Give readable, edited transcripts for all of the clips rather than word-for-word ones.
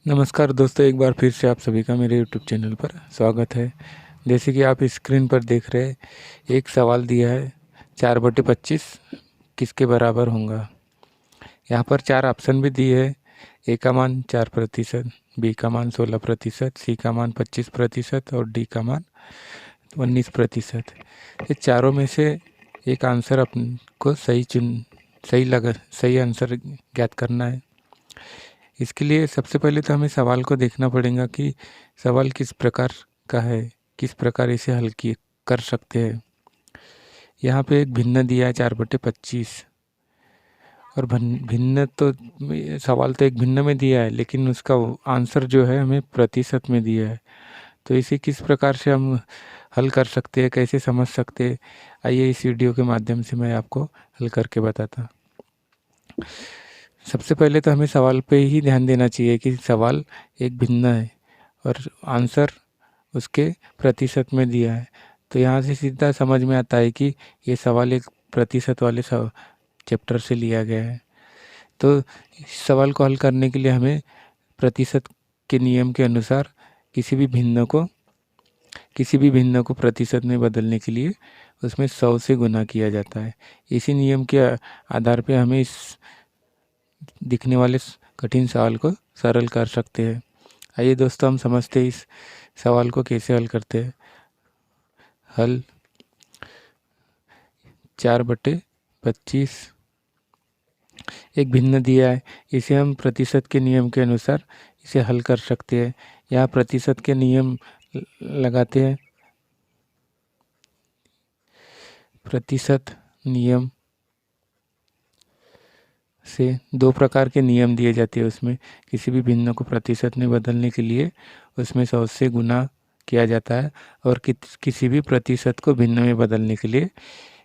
नमस्कार दोस्तों, एक बार फिर से आप सभी का मेरे YouTube चैनल पर स्वागत है। जैसे कि आप स्क्रीन पर देख रहे हैं, एक सवाल दिया है 4/25 किसके बराबर होगा। यहाँ पर 4 ऑप्शन भी दिए हैं। ए का मान 4%, बी का मान 16%, सी का मान 25% और डी का मान 19%। ये चारों में से एक आंसर अपन को सही आंसर ज्ञात करना है। इसके लिए सबसे पहले तो हमें सवाल को देखना पड़ेगा कि सवाल किस प्रकार का है, किस प्रकार इसे हल कर सकते हैं। यहाँ पे एक भिन्न दिया है 4/25 और भिन्न तो सवाल तो एक भिन्न में दिया है, लेकिन उसका आंसर जो है हमें प्रतिशत में दिया है। तो इसे किस प्रकार से हम हल कर सकते हैं, कैसे समझ सकते हैं, आइए इस वीडियो के माध्यम से मैं आपको हल करके बताता। सबसे पहले तो हमें सवाल पे ही ध्यान देना चाहिए कि सवाल एक भिन्न है और आंसर उसके प्रतिशत में दिया है। तो यहाँ से सीधा समझ में आता है कि ये सवाल एक प्रतिशत वाले चैप्टर से लिया गया है। तो इस सवाल को हल करने के लिए हमें प्रतिशत के नियम के अनुसार किसी भी भिन्न को प्रतिशत में बदलने के लिए उसमें 100 से गुना किया जाता है। इसी नियम के आधार पे हमें इस दिखने वाले कठिन सवाल को सरल कर सकते हैं। आइए दोस्तों, हम समझते हैं इस सवाल को कैसे हल करते हैं। हल 4/25 एक भिन्न दिया है, इसे हम प्रतिशत के नियम के अनुसार इसे हल कर सकते हैं। यहाँ प्रतिशत के नियम लगाते हैं। प्रतिशत नियम से 2 प्रकार के नियम दिए जाते हैं। उसमें किसी भी भिन्न को प्रतिशत में बदलने के लिए उसमें 100 से गुना किया जाता है और किसी भी प्रतिशत को भिन्न में बदलने के लिए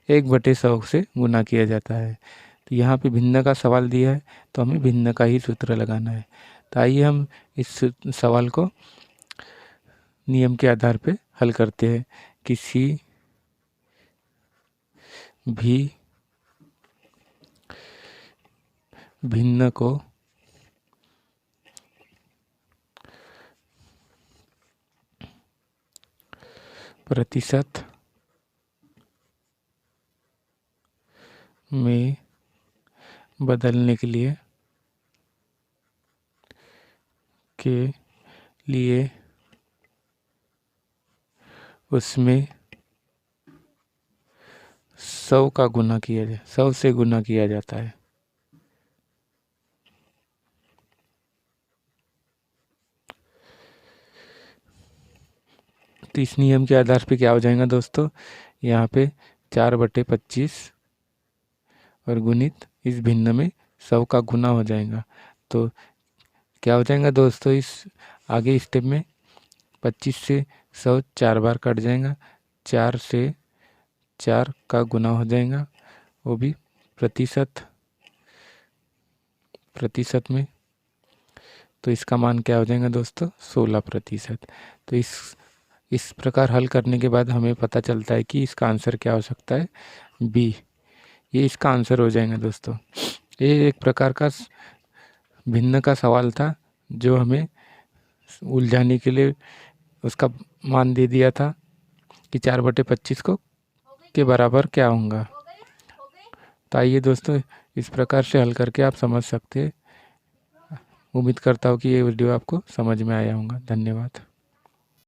1/100 से गुना किया जाता है। तो यहाँ पे भिन्न का सवाल दिया है, तो हमें भिन्न का ही सूत्र लगाना है। तो आइए हम इस सवाल को नियम के आधार पे हल करते हैं। किसी भी भिन्न को प्रतिशत में बदलने के लिए उसमें 100 से गुना किया जाता है। तो इस नियम के आधार पे क्या हो जाएगा दोस्तों, यहाँ पे 4/25 और गुणित इस भिन्न में 100 का गुना हो जाएगा। तो क्या हो जाएगा दोस्तों, इस आगे स्टेप में 25 से 100 4 बार कट जाएगा, 4 से 4 का गुना हो जाएगा, वो भी प्रतिशत में। तो इसका मान क्या हो जाएगा दोस्तों, 16%। तो इस प्रकार हल करने के बाद हमें पता चलता है कि इसका आंसर क्या हो सकता है, बी। ये इसका आंसर हो जाएगा दोस्तों। ये एक प्रकार का भिन्न का सवाल था जो हमें उलझाने के लिए उसका मान दे दिया था कि 4/25 के बराबर क्या होगा। तो आइए दोस्तों, इस प्रकार से हल करके आप समझ सकते हैं। उम्मीद करता हूँ कि ये वीडियो आपको समझ में आया होगा। धन्यवाद।